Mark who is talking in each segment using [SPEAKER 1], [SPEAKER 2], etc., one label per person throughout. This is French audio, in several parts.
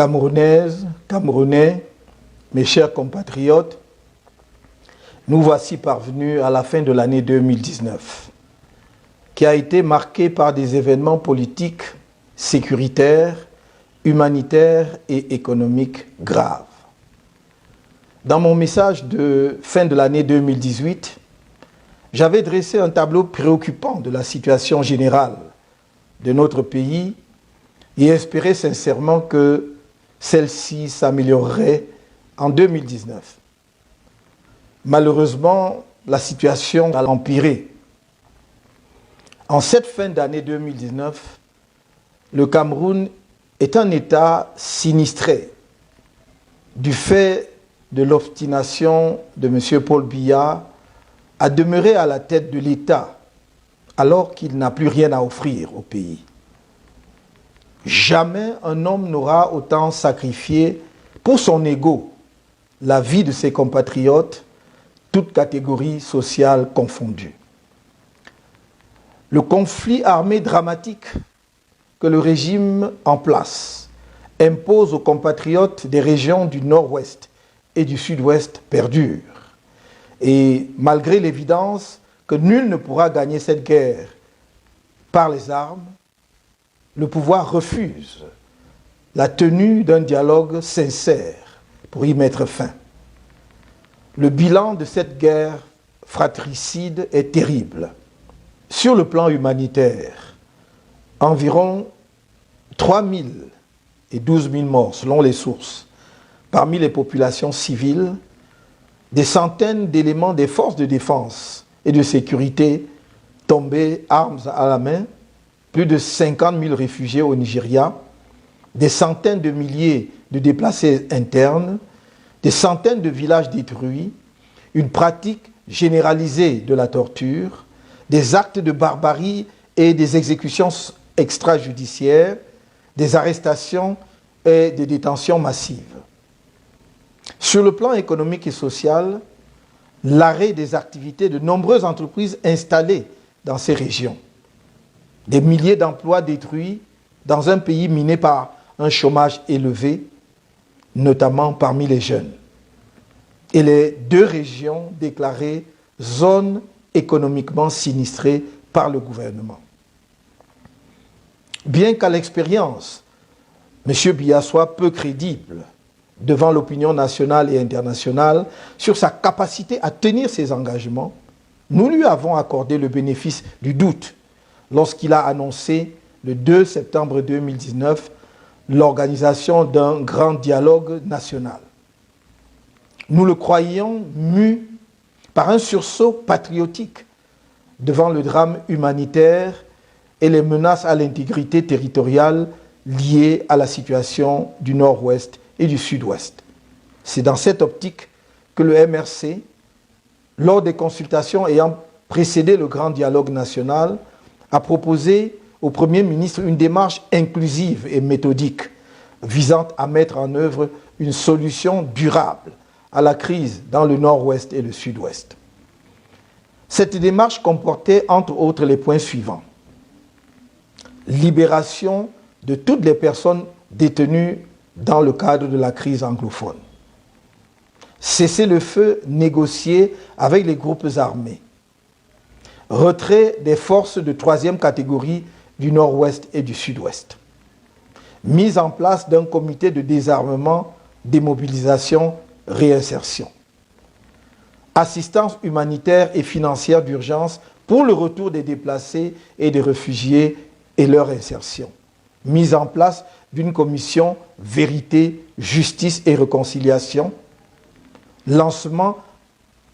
[SPEAKER 1] Camerounaises, Camerounais, mes chers compatriotes, nous voici parvenus à la fin de l'année 2019, qui a été marquée par des événements politiques, sécuritaires, humanitaires et économiques graves. Dans mon message de fin de l'année 2018, j'avais dressé un tableau préoccupant de la situation générale de notre pays et espérais sincèrement que celle-ci s'améliorerait en 2019. Malheureusement, la situation a empiré. En cette fin d'année 2019, le Cameroun est un État sinistré du fait de l'obstination de M. Paul Biya à demeurer à la tête de l'État alors qu'il n'a plus rien à offrir au pays. Jamais un homme n'aura autant sacrifié pour son ego la vie de ses compatriotes, toutes catégories sociales confondues. Le conflit armé dramatique que le régime en place impose aux compatriotes des régions du nord-ouest et du sud-ouest perdure. Et malgré l'évidence que nul ne pourra gagner cette guerre par les armes, le pouvoir refuse la tenue d'un dialogue sincère pour y mettre fin. Le bilan de cette guerre fratricide est terrible. Sur le plan humanitaire, environ 3 000 et 12 000 morts selon les sources parmi les populations civiles, des centaines d'éléments des forces de défense et de sécurité tombés armes à la main, plus de 50 000 réfugiés au Nigeria, des centaines de milliers de déplacés internes, des centaines de villages détruits, une pratique généralisée de la torture, des actes de barbarie et des exécutions extrajudiciaires, des arrestations et des détentions massives. Sur le plan économique et social, l'arrêt des activités de nombreuses entreprises installées dans ces régions, des milliers d'emplois détruits dans un pays miné par un chômage élevé, notamment parmi les jeunes, et les 2 régions déclarées zones économiquement sinistrées par le gouvernement. Bien qu'à l'expérience, M. Biya soit peu crédible devant l'opinion nationale et internationale sur sa capacité à tenir ses engagements, nous lui avons accordé le bénéfice du doute lorsqu'il a annoncé le 2 septembre 2019 l'organisation d'un grand dialogue national. Nous le croyions mu par un sursaut patriotique devant le drame humanitaire et les menaces à l'intégrité territoriale liées à la situation du nord-ouest et du sud-ouest. C'est dans cette optique que le MRC, lors des consultations ayant précédé le grand dialogue national, a proposé au Premier ministre une démarche inclusive et méthodique visant à mettre en œuvre une solution durable à la crise dans le nord-ouest et le sud-ouest. Cette démarche comportait entre autres les points suivants. Libération de toutes les personnes détenues dans le cadre de la crise anglophone. Cessez-le-feu négocié avec les groupes armés. Retrait des forces de 3e catégorie du nord-ouest et du sud-ouest. Mise en place d'un comité de désarmement, démobilisation, réinsertion. Assistance humanitaire et financière d'urgence pour le retour des déplacés et des réfugiés et leur insertion. Mise en place d'une commission vérité, justice et réconciliation. Lancement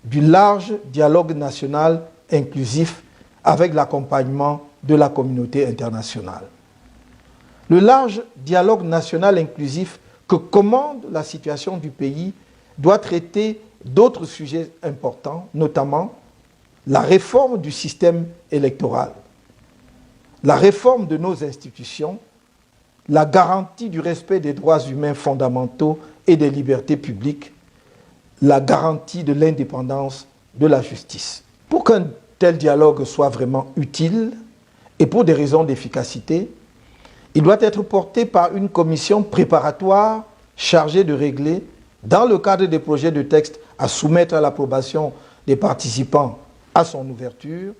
[SPEAKER 1] du large dialogue national inclusif avec l'accompagnement de la communauté internationale. Le large dialogue national inclusif que commande la situation du pays doit traiter d'autres sujets importants, notamment la réforme du système électoral, la réforme de nos institutions, la garantie du respect des droits humains fondamentaux et des libertés publiques, la garantie de l'indépendance de la justice. Pour qu'un tel dialogue soit vraiment utile, et pour des raisons d'efficacité, Il doit être porté par une commission préparatoire chargée de régler, dans le cadre des projets de texte à soumettre à l'approbation des participants à son ouverture,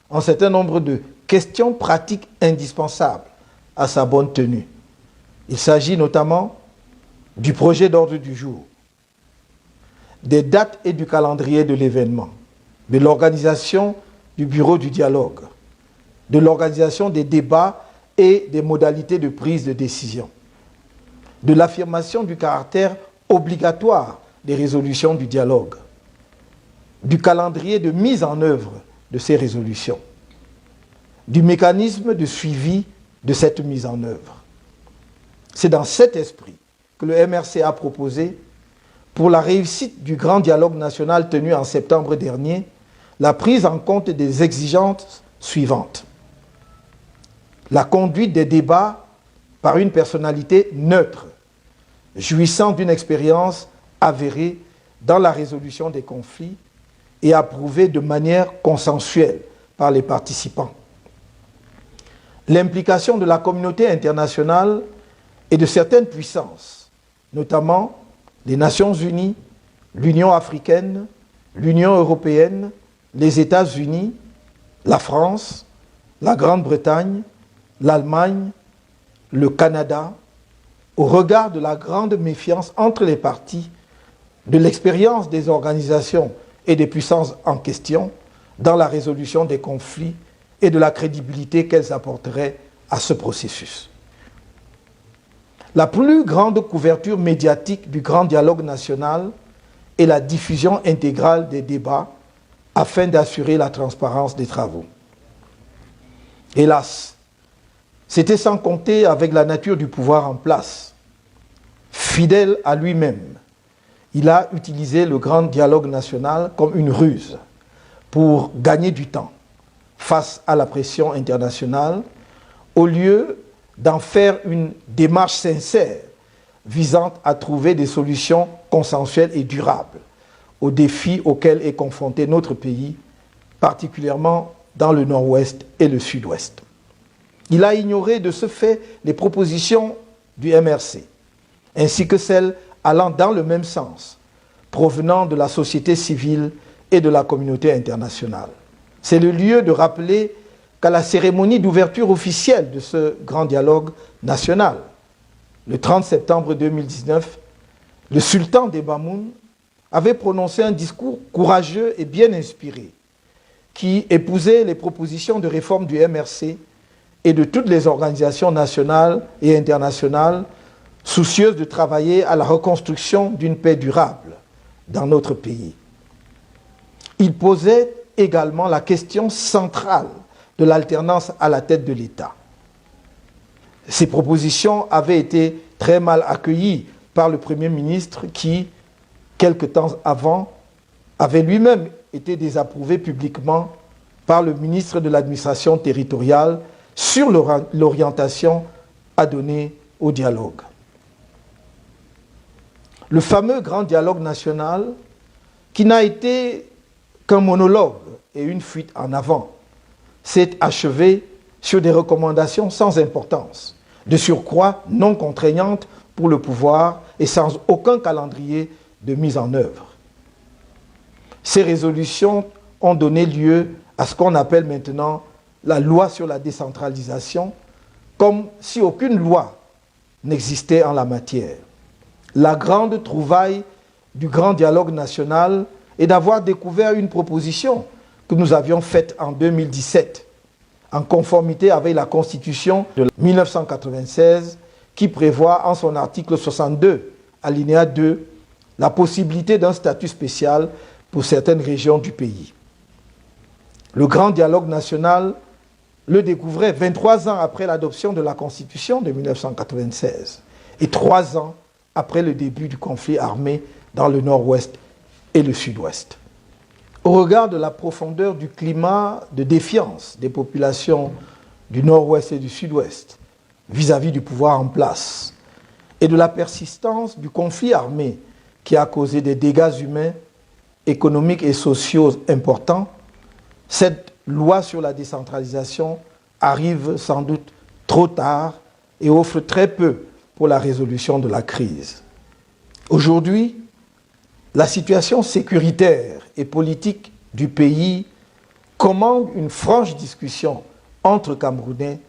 [SPEAKER 1] un certain nombre de questions pratiques indispensables à sa bonne tenue. Il s'agit notamment du projet d'ordre du jour, des dates et du calendrier de l'événement, de l'organisation du bureau du dialogue, de l'organisation des débats et des modalités de prise de décision, de l'affirmation du caractère obligatoire des résolutions du dialogue, du calendrier de mise en œuvre de ces résolutions, du mécanisme de suivi de cette mise en œuvre. C'est dans cet esprit que le MRC a proposé, pour la réussite du grand dialogue national tenu en septembre dernier, la prise en compte des exigences suivantes. La conduite des débats par une personnalité neutre, jouissant d'une expérience avérée dans la résolution des conflits et approuvée de manière consensuelle par les participants. L'implication de la communauté internationale et de certaines puissances, notamment les Nations Unies, l'Union africaine, l'Union européenne, les États-Unis, la France, la Grande-Bretagne, l'Allemagne, le Canada, au regard de la grande méfiance entre les parties, de l'expérience des organisations et des puissances en question dans la résolution des conflits et de la crédibilité qu'elles apporteraient à ce processus. La plus grande couverture médiatique du grand dialogue national est la diffusion intégrale des débats afin d'assurer la transparence des travaux. Hélas, c'était sans compter avec la nature du pouvoir en place. Fidèle à lui-même, il a utilisé le grand dialogue national comme une ruse pour gagner du temps face à la pression internationale, au lieu d'en faire une démarche sincère visant à trouver des solutions consensuelles et durables aux défis auxquels est confronté notre pays, particulièrement dans le nord-ouest et le sud-ouest. Il a ignoré de ce fait les propositions du MRC, ainsi que celles allant dans le même sens, provenant de la société civile et de la communauté internationale. C'est le lieu de rappeler qu'à la cérémonie d'ouverture officielle de ce grand dialogue national, le 30 septembre 2019, le sultan des Bamoun avait prononcé un discours courageux et bien inspiré, qui épousait les propositions de réforme du MRC et de toutes les organisations nationales et internationales soucieuses de travailler à la reconstruction d'une paix durable dans notre pays. Il posait également la question centrale de l'alternance à la tête de l'État. Ces propositions avaient été très mal accueillies par le Premier ministre qui, quelque temps avant, avait lui-même été désapprouvé publiquement par le ministre de l'administration territoriale sur l'orientation à donner au dialogue. Le fameux grand dialogue national, qui n'a été qu'un monologue et une fuite en avant, s'est achevé sur des recommandations sans importance, de surcroît non contraignantes pour le pouvoir et sans aucun calendrier de mise en œuvre. Ces résolutions ont donné lieu à ce qu'on appelle maintenant la loi sur la décentralisation, comme si aucune loi n'existait en la matière. La grande trouvaille du grand dialogue national est d'avoir découvert une proposition que nous avions faite en 2017, en conformité avec la Constitution de 1996, qui prévoit en son article 62, alinéa 2, la possibilité d'un statut spécial pour certaines régions du pays. Le grand dialogue national le découvrait 23 ans après l'adoption de la Constitution de 1996 et 3 ans après le début du conflit armé dans le nord-ouest et le sud-ouest. Au regard de la profondeur du climat de défiance des populations du nord-ouest et du sud-ouest vis-à-vis du pouvoir en place et de la persistance du conflit armé qui a causé des dégâts humains, économiques et sociaux importants, cette loi sur la décentralisation arrive sans doute trop tard et offre très peu pour la résolution de la crise. Aujourd'hui, la situation sécuritaire et politique du pays commande une franche discussion entre Camerounais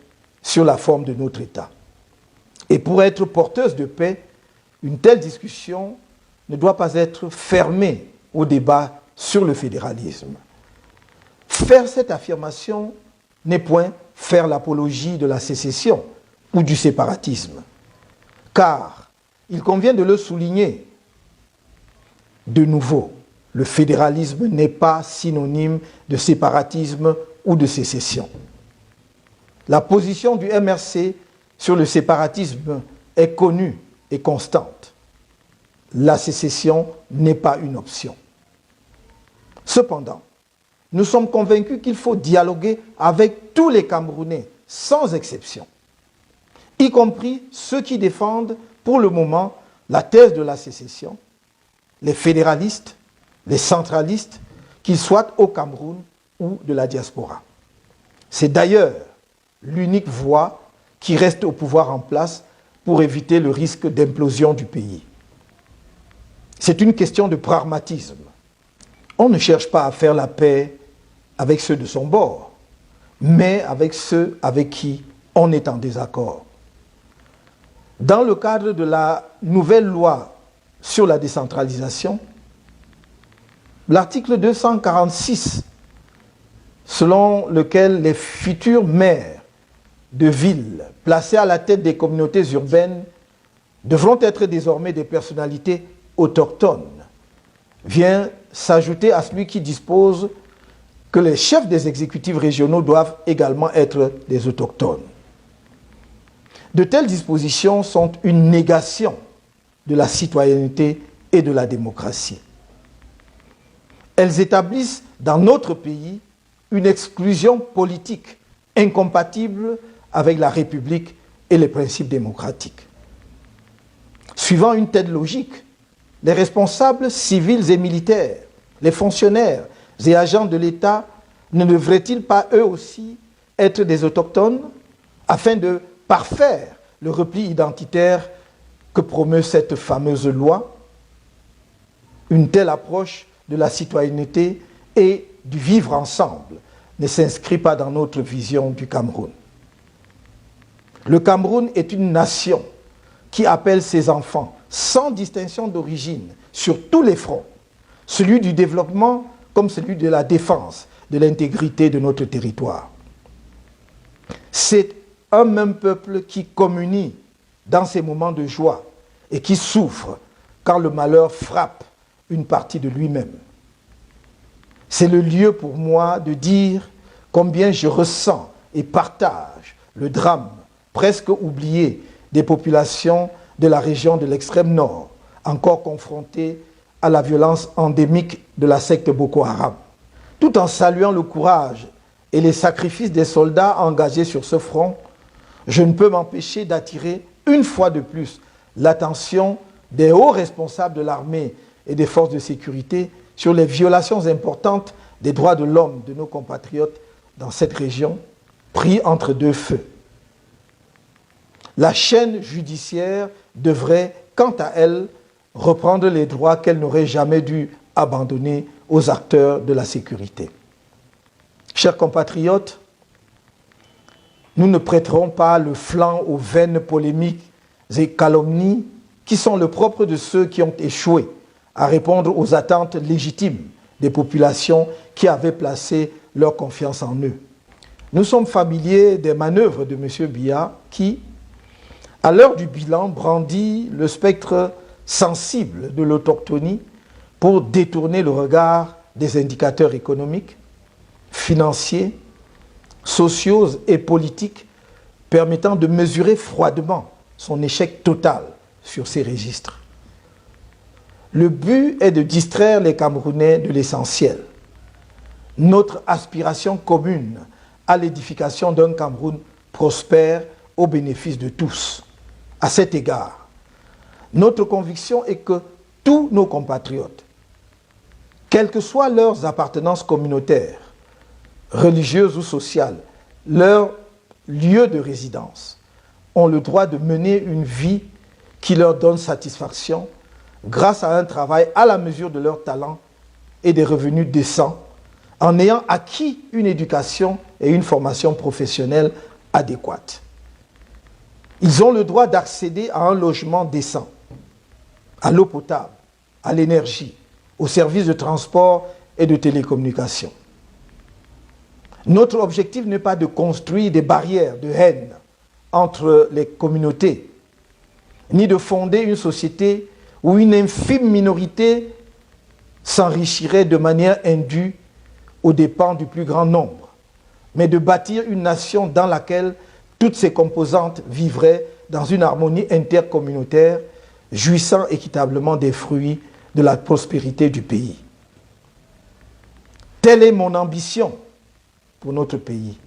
[SPEAKER 1] sur la forme de notre État. Et pour être porteuse de paix, une telle discussion ne doit pas être fermée au débat sur le fédéralisme. Faire cette affirmation n'est point faire l'apologie de la sécession ou du séparatisme, car il convient de le souligner. De nouveau, le fédéralisme n'est pas synonyme de séparatisme ou de sécession. La position du MRC sur le séparatisme est connue et constante. La sécession n'est pas une option. Cependant, nous sommes convaincus qu'il faut dialoguer avec tous les Camerounais, sans exception, y compris ceux qui défendent pour le moment la thèse de la sécession, les fédéralistes, les centralistes, qu'ils soient au Cameroun ou de la diaspora. C'est d'ailleurs l'unique voie qui reste au pouvoir en place pour éviter le risque d'implosion du pays. C'est une question de pragmatisme. On ne cherche pas à faire la paix avec ceux de son bord, mais avec ceux avec qui on est en désaccord. Dans le cadre de la nouvelle loi sur la décentralisation, l'article 246, selon lequel les futurs maires de villes placés à la tête des communautés urbaines devront être désormais des personnalités autochtones, vient s'ajouter à celui qui dispose que les chefs des exécutifs régionaux doivent également être des autochtones. De telles dispositions sont une négation de la citoyenneté et de la démocratie. Elles établissent dans notre pays une exclusion politique incompatible avec la République et les principes démocratiques. Suivant une telle logique, les responsables civils et militaires, les fonctionnaires et agents de l'État ne devraient-ils pas eux aussi être des autochtones afin de parfaire le repli identitaire que promeut cette fameuse loi? Une telle approche de la citoyenneté et du vivre ensemble ne s'inscrit pas dans notre vision du Cameroun. Le Cameroun est une nation qui appelle ses enfants, sans distinction d'origine, sur tous les fronts, celui du développement comme celui de la défense de l'intégrité de notre territoire. C'est un même peuple qui communie dans ses moments de joie et qui souffre quand le malheur frappe une partie de lui-même. C'est le lieu pour moi de dire combien je ressens et partage le drame presque oublié des populations de la région de l'extrême nord, encore confrontées à la violence endémique de la secte Boko Haram. Tout en saluant le courage et les sacrifices des soldats engagés sur ce front, je ne peux m'empêcher d'attirer une fois de plus l'attention des hauts responsables de l'armée et des forces de sécurité sur les violations importantes des droits de l'homme de nos compatriotes dans cette région, pris entre deux feux. La chaîne judiciaire devrait, quant à elle, reprendre les droits qu'elle n'aurait jamais dû abandonner aux acteurs de la sécurité. Chers compatriotes, nous ne prêterons pas le flanc aux vaines polémiques et calomnies qui sont le propre de ceux qui ont échoué à répondre aux attentes légitimes des populations qui avaient placé leur confiance en eux. Nous sommes familiers des manœuvres de M. Biya qui, à l'heure du bilan, brandit le spectre sensible de l'autochtonie pour détourner le regard des indicateurs économiques, financiers, sociaux et politiques permettant de mesurer froidement son échec total sur ces registres. Le but est de distraire les Camerounais de l'essentiel. Notre aspiration commune à l'édification d'un Cameroun prospère au bénéfice de tous. À cet égard, notre conviction est que tous nos compatriotes, quelles que soient leurs appartenances communautaires, religieuses ou sociales, leur lieu de résidence, ont le droit de mener une vie qui leur donne satisfaction grâce à un travail à la mesure de leur talent et des revenus décents, en ayant acquis une éducation et une formation professionnelle adéquates. Ils ont le droit d'accéder à un logement décent, à l'eau potable, à l'énergie, aux services de transport et de télécommunication. Notre objectif n'est pas de construire des barrières de haine entre les communautés, ni de fonder une société où une infime minorité s'enrichirait de manière indue aux dépens du plus grand nombre, mais de bâtir une nation dans laquelle toutes ses composantes vivraient dans une harmonie intercommunautaire, jouissant équitablement des fruits de la prospérité du pays. Telle est mon ambition pour notre pays.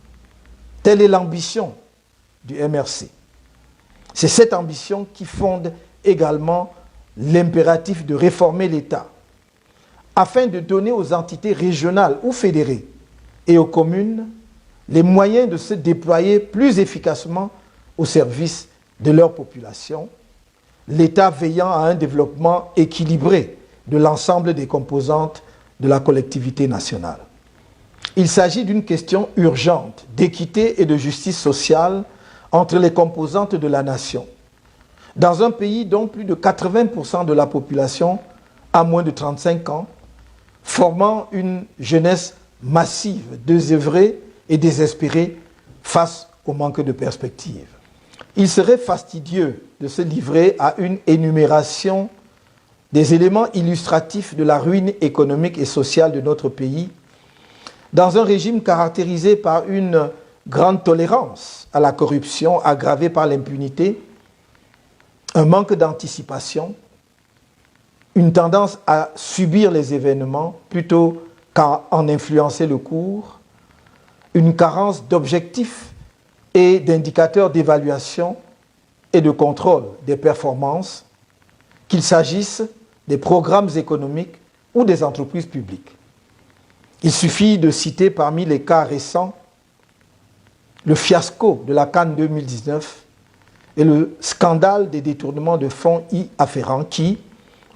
[SPEAKER 1] Telle est l'ambition du MRC. C'est cette ambition qui fonde également l'impératif de réformer l'État, afin de donner aux entités régionales ou fédérées et aux communes les moyens de se déployer plus efficacement au service de leur population, l'État veillant à un développement équilibré de l'ensemble des composantes de la collectivité nationale. Il s'agit d'une question urgente d'équité et de justice sociale entre les composantes de la nation. Dans un pays dont plus de 80% de la population a moins de 35 ans, formant une jeunesse massive, désœuvrée et désespérée face au manque de perspectives. Il serait fastidieux de se livrer à une énumération des éléments illustratifs de la ruine économique et sociale de notre pays, dans un régime caractérisé par une grande tolérance à la corruption aggravée par l'impunité, un manque d'anticipation, une tendance à subir les événements plutôt qu'à en influencer le cours, une carence d'objectifs et d'indicateurs d'évaluation et de contrôle des performances, qu'il s'agisse des programmes économiques ou des entreprises publiques. Il suffit de citer parmi les cas récents le fiasco de la Cannes 2019 et le scandale des détournements de fonds y afférents qui,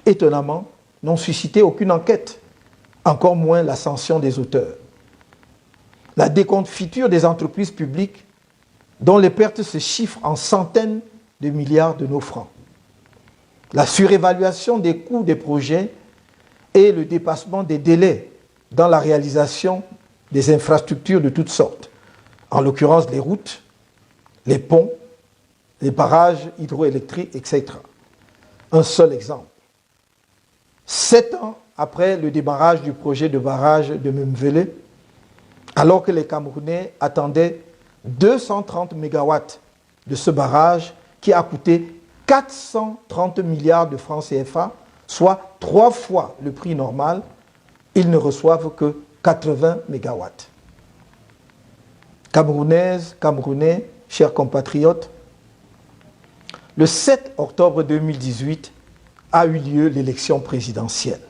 [SPEAKER 1] étonnamment, n'ont suscité aucune enquête, encore moins la sanction des auteurs. La déconfiture des entreprises publiques dont les pertes se chiffrent en centaines de milliards de nos francs. La surévaluation des coûts des projets et le dépassement des délais dans la réalisation des infrastructures de toutes sortes, en l'occurrence les routes, les ponts, les barrages hydroélectriques, etc. Un seul exemple. 7 ans après le démarrage du projet de barrage de Memvele, alors que les Camerounais attendaient 230 mégawatts de ce barrage qui a coûté 430 milliards de francs CFA, soit 3 fois le prix normal, ils ne reçoivent que 80 mégawatts. Camerounaises, Camerounais, chers compatriotes, le 7 octobre 2018 a eu lieu l'élection présidentielle.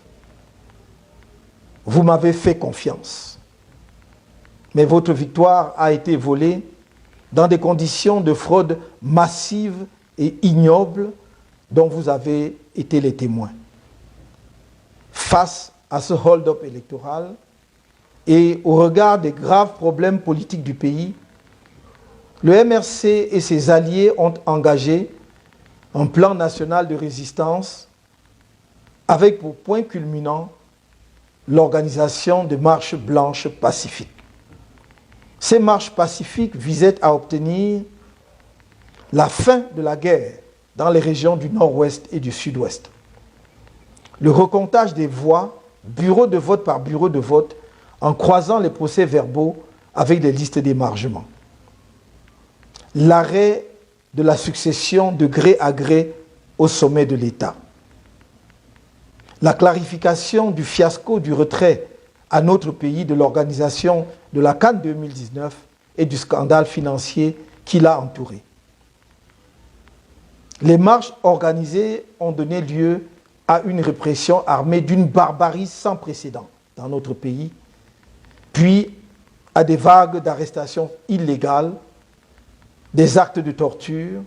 [SPEAKER 1] Vous m'avez fait confiance, mais votre victoire a été volée dans des conditions de fraude massive et ignoble dont vous avez été les témoins. Face à ce hold-up électoral et au regard des graves problèmes politiques du pays, le MRC et ses alliés ont engagé un plan national de résistance avec pour point culminant l'organisation de marches blanches pacifiques. Ces marches pacifiques visaient à obtenir la fin de la guerre dans les régions du nord-ouest et du sud-ouest. Le recomptage des voix, bureau de vote par bureau de vote, en croisant les procès-verbaux avec des listes d'émargement. L'arrêt de la succession de gré à gré au sommet de l'État. La clarification du fiasco du retrait à notre pays de l'organisation de la Cannes 2019 et du scandale financier qui l'a entouré. Les marches organisées ont donné lieu à une répression armée d'une barbarie sans précédent dans notre pays, puis à des vagues d'arrestations illégales, des actes de torture,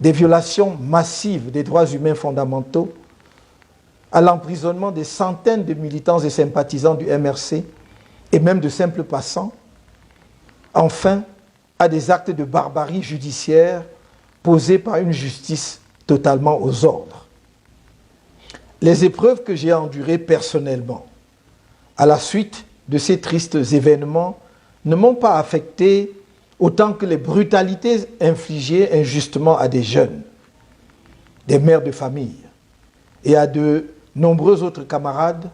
[SPEAKER 1] des violations massives des droits humains fondamentaux, à l'emprisonnement des centaines de militants et sympathisants du MRC et même de simples passants, enfin à des actes de barbarie judiciaire posés par une justice totalement aux ordres. Les épreuves que j'ai endurées personnellement à la suite de ces tristes événements ne m'ont pas affecté autant que les brutalités infligées injustement à des jeunes, des mères de famille et à de nombreux autres camarades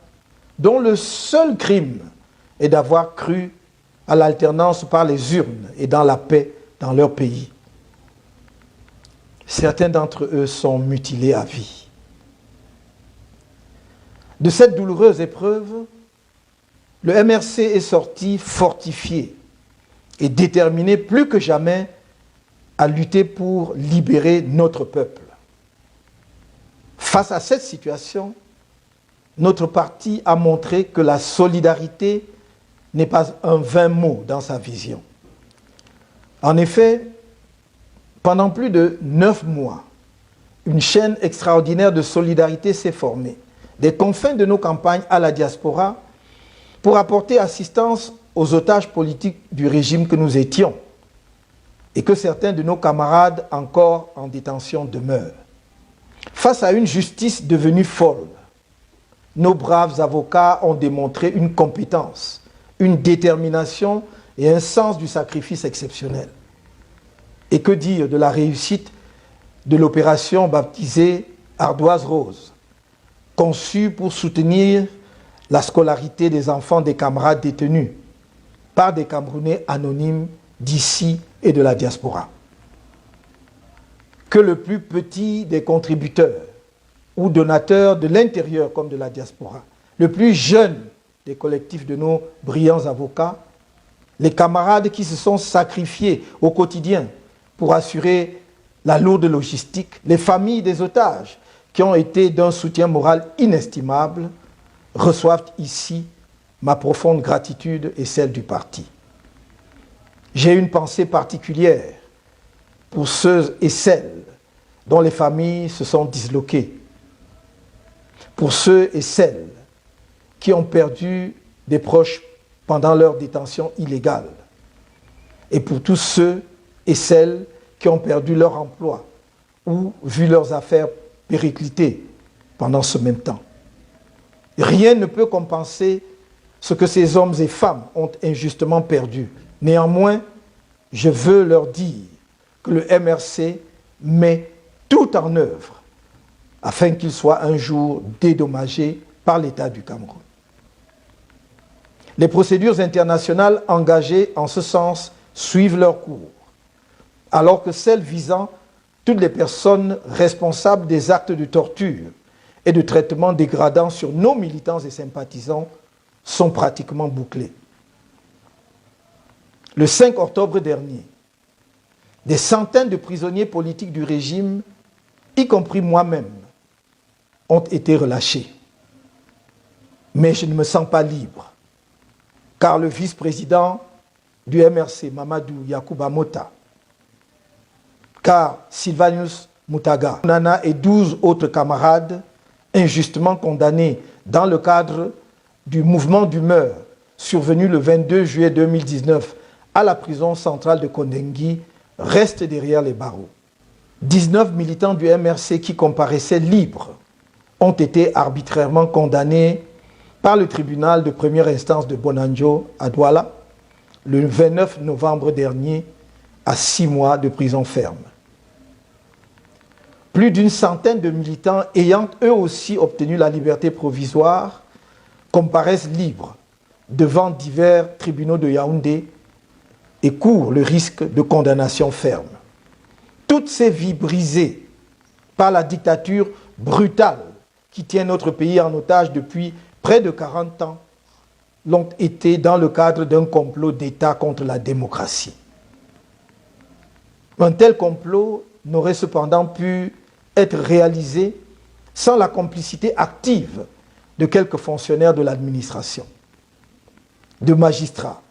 [SPEAKER 1] dont le seul crime est d'avoir cru à l'alternance par les urnes et dans la paix dans leur pays. Certains d'entre eux sont mutilés à vie. De cette douloureuse épreuve, le MRC est sorti fortifié et déterminé plus que jamais à lutter pour libérer notre peuple. Face à cette situation, notre parti a montré que la solidarité n'est pas un vain mot dans sa vision. En effet, pendant plus de 9 mois, une chaîne extraordinaire de solidarité s'est formée, des confins de nos campagnes à la diaspora, pour apporter assistance aux otages politiques du régime que nous étions et que certains de nos camarades encore en détention demeurent. Face à une justice devenue folle, nos braves avocats ont démontré une compétence, une détermination et un sens du sacrifice exceptionnel. Et que dire de la réussite de l'opération baptisée Ardoise Rose, conçue pour soutenir la scolarité des enfants des camarades détenus par des Camerounais anonymes d'ici et de la diaspora. Que le plus petit des contributeurs ou donateurs de l'intérieur comme de la diaspora, le plus jeune des collectifs de nos brillants avocats, les camarades qui se sont sacrifiés au quotidien pour assurer la lourde logistique, les familles des otages qui ont été d'un soutien moral inestimable, reçoivent ici ma profonde gratitude et celle du parti. J'ai une pensée particulière pour ceux et celles dont les familles se sont disloquées, pour ceux et celles qui ont perdu des proches pendant leur détention illégale, et pour tous ceux et celles qui ont perdu leur emploi ou vu leurs affaires péricliter pendant ce même temps. Rien ne peut compenser ce que ces hommes et femmes ont injustement perdu. Néanmoins, je veux leur dire que le MRC met tout en œuvre afin qu'il soit un jour dédommagé par l'État du Cameroun. Les procédures internationales engagées en ce sens suivent leur cours, alors que celles visant toutes les personnes responsables des actes de torture et de traitements dégradants sur nos militants et sympathisants sont pratiquement bouclées. Le 5 octobre dernier, des centaines de prisonniers politiques du régime, y compris moi-même, ont été relâchés. Mais je ne me sens pas libre, car le vice-président du MRC, Mamadou Yacouba Mota, car Sylvanus Moutaga, Nana et 12 autres camarades injustement condamnés dans le cadre du mouvement d'humeur survenu le 22 juillet 2019 à la prison centrale de Kondengui restent derrière les barreaux. 19 militants du MRC qui comparaissaient libres ont été arbitrairement condamnés par le tribunal de première instance de Bonanjo à Douala le 29 novembre dernier à 6 mois de prison ferme. Plus d'une centaine de militants ayant eux aussi obtenu la liberté provisoire comparaissent libres devant divers tribunaux de Yaoundé et courent le risque de condamnation ferme. Toutes ces vies brisées par la dictature brutale qui tient notre pays en otage depuis près de 40 ans l'ont été dans le cadre d'un complot d'État contre la démocratie. Un tel complot n'aurait cependant pu être réalisé sans la complicité active de quelques fonctionnaires de l'administration, de magistrats,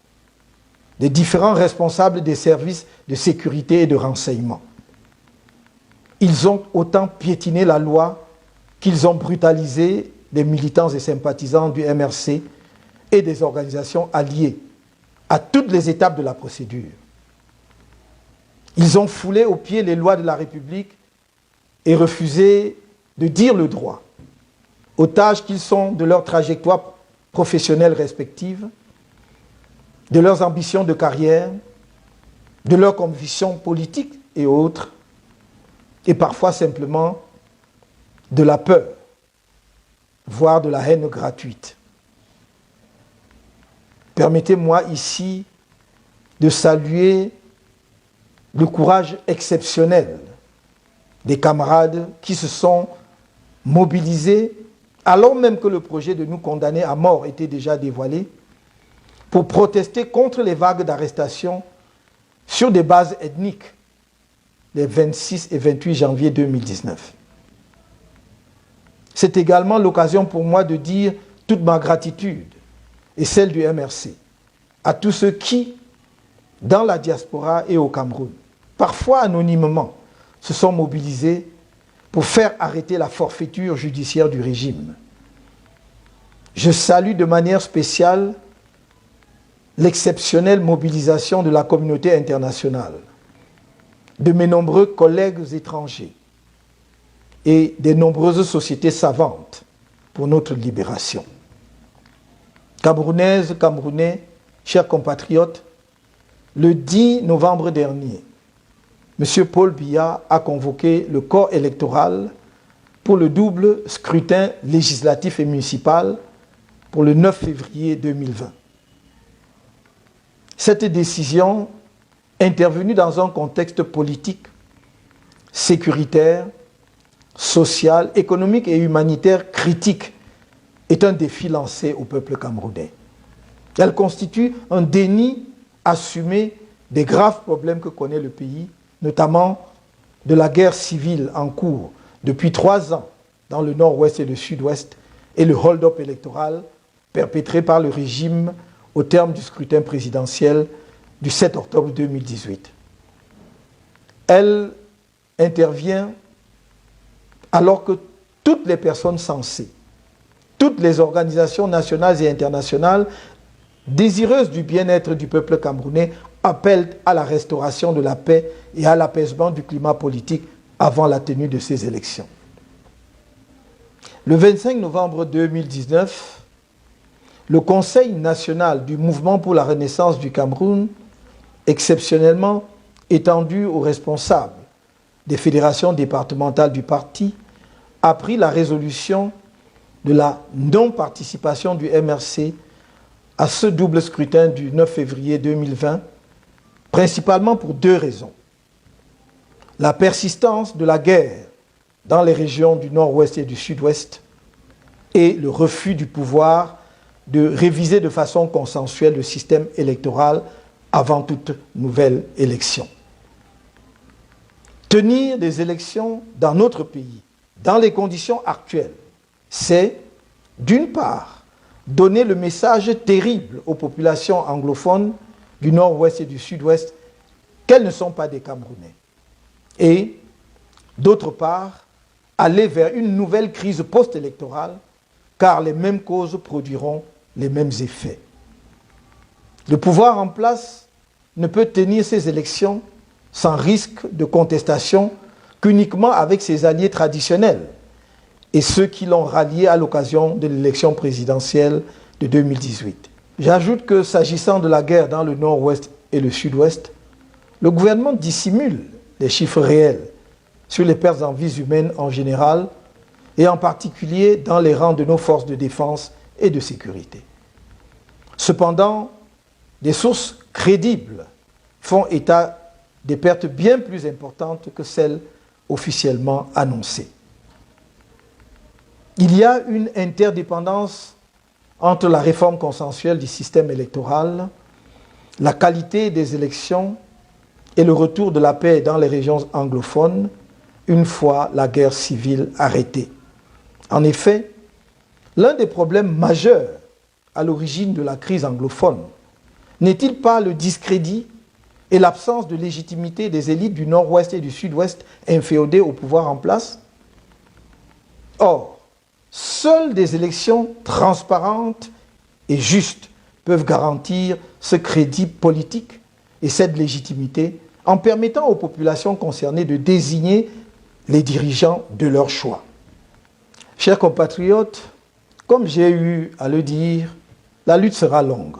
[SPEAKER 1] des différents responsables des services de sécurité et de renseignement. Ils ont autant piétiné la loi qu'ils ont brutalisé des militants et sympathisants du MRC et des organisations alliées à toutes les étapes de la procédure. Ils ont foulé aux pieds les lois de la République et refusé de dire le droit, otages qu'ils sont de leur trajectoire professionnelle respective, de leurs ambitions de carrière, de leurs convictions politiques et autres, et parfois simplement de la peur, voire de la haine gratuite. Permettez-moi ici de saluer le courage exceptionnel des camarades qui se sont mobilisés, alors même que le projet de nous condamner à mort était déjà dévoilé, pour protester contre les vagues d'arrestations sur des bases ethniques les 26 et 28 janvier 2019. C'est également l'occasion pour moi de dire toute ma gratitude et celle du MRC à tous ceux qui, dans la diaspora et au Cameroun, parfois anonymement, se sont mobilisés pour faire arrêter la forfaiture judiciaire du régime. Je salue de manière spéciale l'exceptionnelle mobilisation de la communauté internationale, de mes nombreux collègues étrangers et des nombreuses sociétés savantes pour notre libération. Camerounaises, Camerounais, chers compatriotes, le 10 novembre dernier, M. Paul Biya a convoqué le corps électoral pour le double scrutin législatif et municipal pour le 9 février 2020. Cette décision, intervenue dans un contexte politique, sécuritaire, social, économique et humanitaire critique, est un défi lancé au peuple camerounais. Elle constitue un déni assumé des graves problèmes que connaît le pays, notamment de la guerre civile en cours depuis 3 ans dans le nord-ouest et le sud-ouest, et le hold-up électoral perpétré par le régime au terme du scrutin présidentiel du 7 octobre 2018. Elle intervient alors que toutes les personnes sensées, toutes les organisations nationales et internationales désireuses du bien-être du peuple camerounais appellent à la restauration de la paix et à l'apaisement du climat politique avant la tenue de ces élections. Le 25 novembre 2019, le Conseil national du Mouvement pour la Renaissance du Cameroun, exceptionnellement étendu aux responsables des fédérations départementales du parti, a pris la résolution de la non-participation du MRC à ce double scrutin du 9 février 2020, principalement pour 2 raisons. La persistance de la guerre dans les régions du nord-ouest et du sud-ouest et le refus du pouvoir de réviser de façon consensuelle le système électoral avant toute nouvelle élection. Tenir des élections dans notre pays, dans les conditions actuelles, c'est, d'une part, donner le message terrible aux populations anglophones du nord-ouest et du sud-ouest qu'elles ne sont pas des Camerounais. Et, d'autre part, aller vers une nouvelle crise post-électorale, car les mêmes causes produiront les mêmes effets. Le pouvoir en place ne peut tenir ces élections sans risque de contestation qu'uniquement avec ses alliés traditionnels et ceux qui l'ont rallié à l'occasion de l'élection présidentielle de 2018. J'ajoute que s'agissant de la guerre dans le nord-ouest et le sud-ouest, le gouvernement dissimule les chiffres réels sur les pertes en vies humaines en général et en particulier dans les rangs de nos forces de défense et de sécurité. Cependant, des sources crédibles font état des pertes bien plus importantes que celles officiellement annoncées. Il y a une interdépendance entre la réforme consensuelle du système électoral, la qualité des élections et le retour de la paix dans les régions anglophones une fois la guerre civile arrêtée. En effet, l'un des problèmes majeurs à l'origine de la crise anglophone N'est-il pas le discrédit et l'absence de légitimité des élites du Nord-Ouest et du Sud-Ouest inféodées au pouvoir en place? Or, seules des élections transparentes et justes peuvent garantir ce crédit politique et cette légitimité en permettant aux populations concernées de désigner les dirigeants de leur choix. Chers compatriotes, comme j'ai eu à le dire, la lutte sera longue.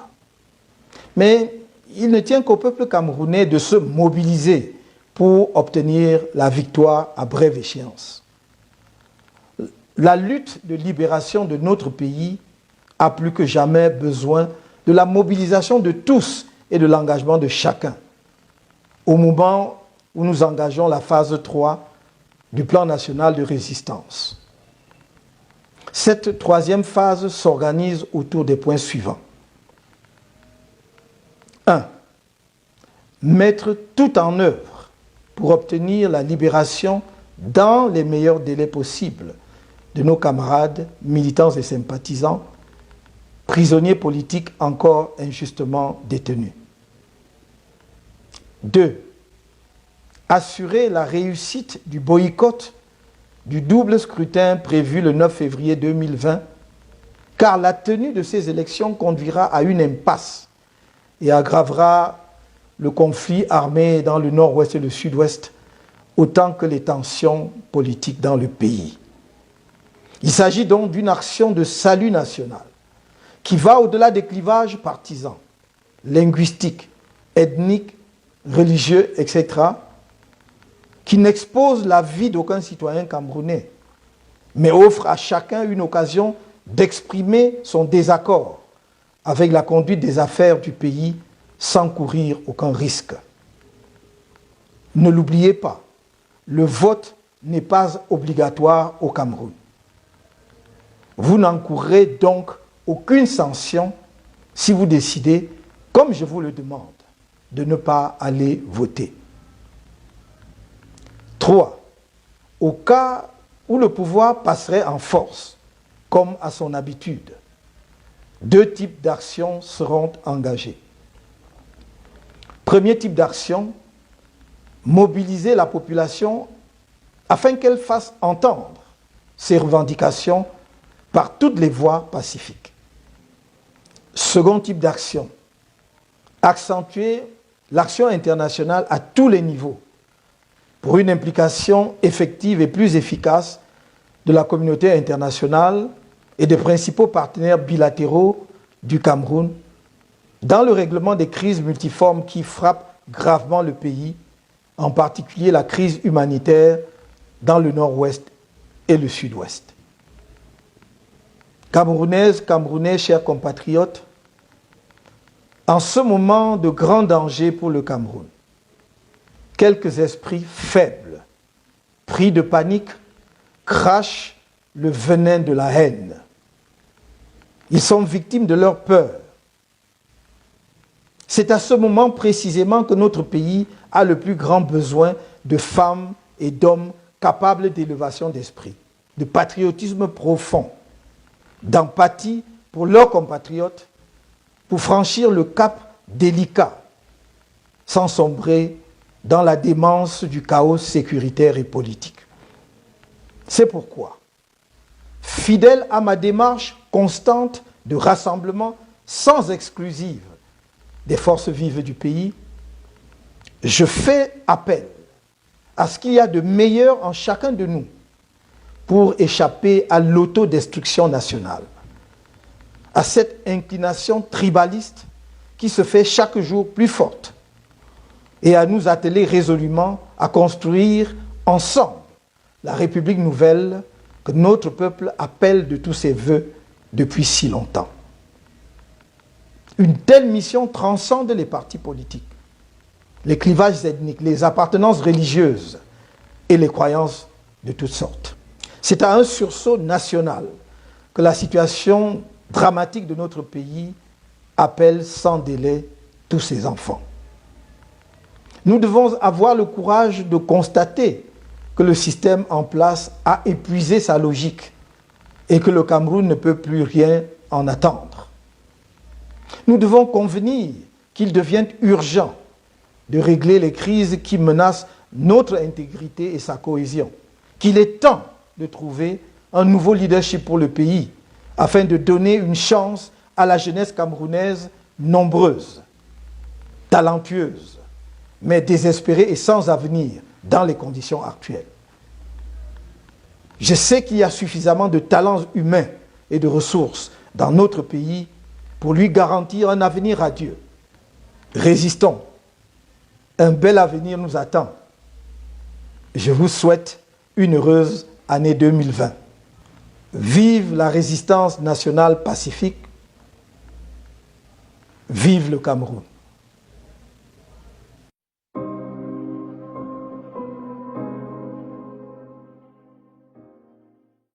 [SPEAKER 1] Mais il ne tient qu'au peuple camerounais de se mobiliser pour obtenir la victoire à brève échéance. La lutte de libération de notre pays a plus que jamais besoin de la mobilisation de tous et de l'engagement de chacun. Au moment où nous engageons la phase 3 du plan national de résistance. Cette troisième phase s'organise autour des points suivants. 1. Mettre tout en œuvre pour obtenir la libération dans les meilleurs délais possibles de nos camarades, militants et sympathisants, prisonniers politiques encore injustement détenus. 2. Assurer la réussite du boycott du double scrutin prévu le 9 février 2020, car la tenue de ces élections conduira à une impasse et aggravera le conflit armé dans le nord-ouest et le sud-ouest, autant que les tensions politiques dans le pays. Il s'agit donc d'une action de salut national qui va au-delà des clivages partisans, linguistiques, ethniques, religieux, etc., qui n'expose la vie d'aucun citoyen camerounais, mais offre à chacun une occasion d'exprimer son désaccord avec la conduite des affaires du pays sans courir aucun risque. Ne l'oubliez pas, le vote n'est pas obligatoire au Cameroun. Vous n'encourrez donc aucune sanction si vous décidez, comme je vous le demande, de ne pas aller voter. 3. Au cas où le pouvoir passerait en force, comme à son habitude, 2 types d'actions seront engagés. Premier type d'action, mobiliser la population afin qu'elle fasse entendre ses revendications par toutes les voies pacifiques. Second type d'action, accentuer l'action internationale à tous les niveaux pour une implication effective et plus efficace de la communauté internationale et des principaux partenaires bilatéraux du Cameroun dans le règlement des crises multiformes qui frappent gravement le pays, en particulier la crise humanitaire dans le nord-ouest et le sud-ouest. Camerounaises, Camerounais, chers compatriotes, en ce moment de grand danger pour le Cameroun, quelques esprits faibles, pris de panique, crachent le venin de la haine. Ils sont victimes de leur peur. C'est à ce moment précisément que notre pays a le plus grand besoin de femmes et d'hommes capables d'élévation d'esprit, de patriotisme profond, d'empathie pour leurs compatriotes, pour franchir le cap délicat, sans sombrer dans la démence du chaos sécuritaire et politique. C'est pourquoi, fidèle à ma démarche constante de rassemblement sans exclusive des forces vives du pays, je fais appel à ce qu'il y a de meilleur en chacun de nous pour échapper à l'autodestruction nationale, à cette inclination tribaliste qui se fait chaque jour plus forte, et à nous atteler résolument à construire ensemble la République nouvelle que notre peuple appelle de tous ses vœux depuis si longtemps. Une telle mission transcende les partis politiques, les clivages ethniques, les appartenances religieuses et les croyances de toutes sortes. C'est à un sursaut national que la situation dramatique de notre pays appelle sans délai tous ses enfants. Nous devons avoir le courage de constater que le système en place a épuisé sa logique et que le Cameroun ne peut plus rien en attendre. Nous devons convenir qu'il devient urgent de régler les crises qui menacent notre intégrité et sa cohésion, qu'il est temps de trouver un nouveau leadership pour le pays afin de donner une chance à la jeunesse camerounaise nombreuse, talentueuse, mais désespérée et sans avenir dans les conditions actuelles. Je sais qu'il y a suffisamment de talents humains et de ressources dans notre pays pour lui garantir un avenir radieux. Résistons. Un bel avenir nous attend. Je vous souhaite une heureuse année 2020. Vive la résistance nationale pacifique. Vive le Cameroun.